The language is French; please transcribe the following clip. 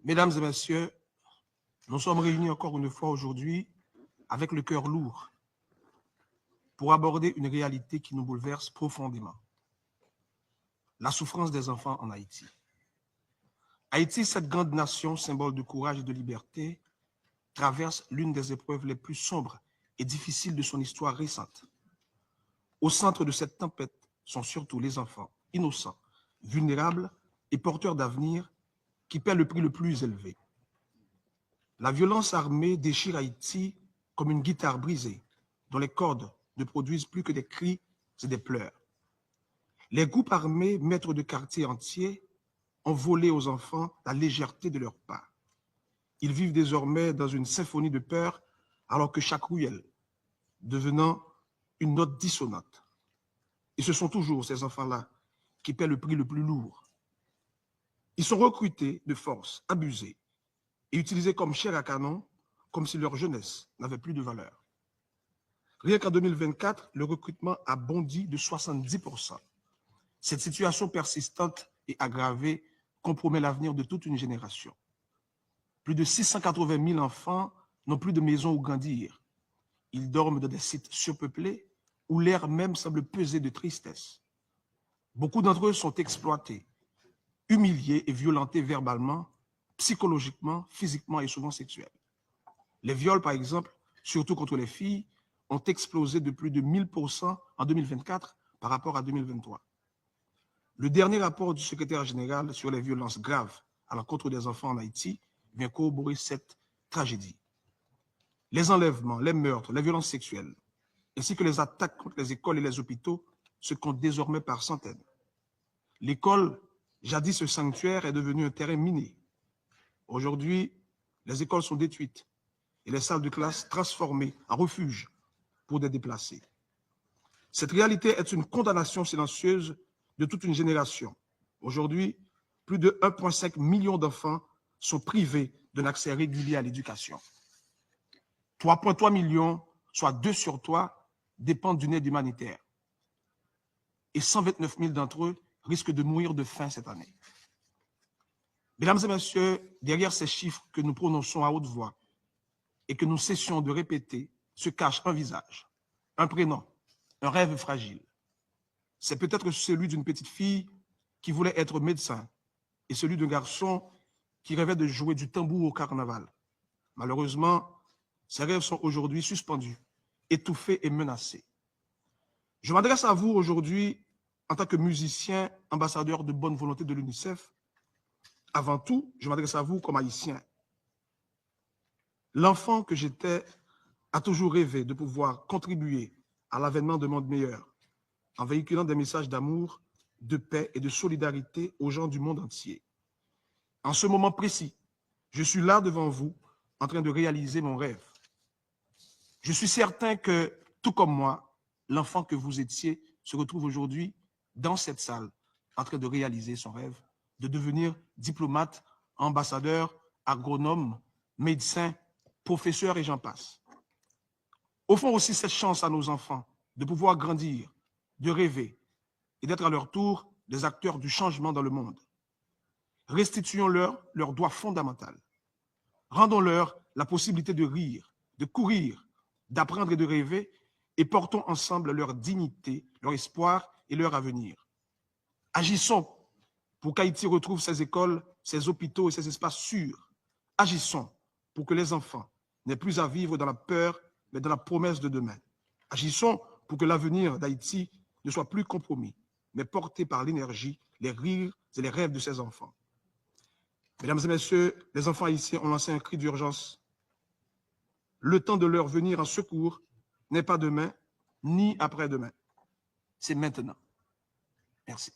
Mesdames et messieurs, nous sommes réunis encore une fois aujourd'hui avec le cœur lourd pour aborder une réalité qui nous bouleverse profondément. La souffrance des enfants en Haïti. Haïti, cette grande nation, symbole de courage et de liberté, traverse l'une des épreuves les plus sombres et difficiles de son histoire récente. Au centre de cette tempête sont surtout les enfants innocents, vulnérables et porteurs d'avenir qui paient le prix le plus élevé. La violence armée déchire Haïti comme une guitare brisée, dont les cordes ne produisent plus que des cris et des pleurs. Les groupes armés, maîtres de quartiers entiers, ont volé aux enfants la légèreté de leur pas. Ils vivent désormais dans une symphonie de peur, alors que chaque ruelle devenant une note dissonante. Et ce sont toujours ces enfants-là qui paient le prix le plus lourd. Ils sont recrutés de force, abusés et utilisés comme chair à canon, comme si leur jeunesse n'avait plus de valeur. Rien qu'en 2024, le recrutement a bondi de 70%. Cette situation persistante et aggravée compromet l'avenir de toute une génération. Plus de 680 000 enfants n'ont plus de maison où grandir. Ils dorment dans des sites surpeuplés où l'air même semble peser de tristesse. Beaucoup d'entre eux sont exploités, humiliés et violentés verbalement, psychologiquement, physiquement et souvent sexuels. Les viols, par exemple, surtout contre les filles, ont explosé de plus de 1000% en 2024 par rapport à 2023. Le dernier rapport du secrétaire général sur les violences graves à l'encontre des enfants en Haïti vient corroborer cette tragédie. Les enlèvements, les meurtres, les violences sexuelles, ainsi que les attaques contre les écoles et les hôpitaux se comptent désormais par centaines. L'école, jadis sanctuaire, est devenue un terrain miné. Aujourd'hui, les écoles sont détruites et les salles de classe transformées en refuges pour des déplacés. Cette réalité est une condamnation silencieuse de toute une génération. Aujourd'hui, plus de 1,5 million d'enfants sont privés d'un accès régulier à l'éducation. 3,3 millions, soit 2 sur 3, dépendent d'une aide humanitaire. Et 129 000 d'entre eux risquent de mourir de faim cette année. Mesdames et messieurs, derrière ces chiffres que nous prononçons à haute voix et que nous cessions de répéter, se cache un visage, un prénom, un rêve fragile. C'est peut-être celui d'une petite fille qui voulait être médecin et celui d'un garçon qui rêvait de jouer du tambour au carnaval. Malheureusement, ces rêves sont aujourd'hui suspendus, étouffés et menacés. Je m'adresse à vous aujourd'hui en tant que musicien, ambassadeur de bonne volonté de l'UNICEF. Avant tout, je m'adresse à vous comme haïtien. L'enfant que j'étais a toujours rêvé de pouvoir contribuer à l'avènement d'un monde meilleur, en véhiculant des messages d'amour, de paix et de solidarité aux gens du monde entier. En ce moment précis, je suis là devant vous, en train de réaliser mon rêve. Je suis certain que, tout comme moi, l'enfant que vous étiez se retrouve aujourd'hui dans cette salle, en train de réaliser son rêve, de devenir diplomate, ambassadeur, agronome, médecin, professeur et j'en passe. Offrons aussi cette chance à nos enfants de pouvoir grandir, de rêver et d'être à leur tour des acteurs du changement dans le monde. Restituons-leur leur droit fondamental. Rendons-leur la possibilité de rire, de courir, d'apprendre et de rêver et portons ensemble leur dignité, leur espoir et leur avenir. Agissons pour qu'Haïti retrouve ses écoles, ses hôpitaux et ses espaces sûrs. Agissons pour que les enfants n'aient plus à vivre dans la peur, mais dans la promesse de demain. Agissons pour que l'avenir d'Haïti ne soit plus compromis, mais porté par l'énergie, les rires et les rêves de ses enfants. Mesdames et messieurs, les enfants haïtiens ont lancé un cri d'urgence. Le temps de leur venir en secours n'est pas demain, ni après-demain. C'est maintenant. Merci.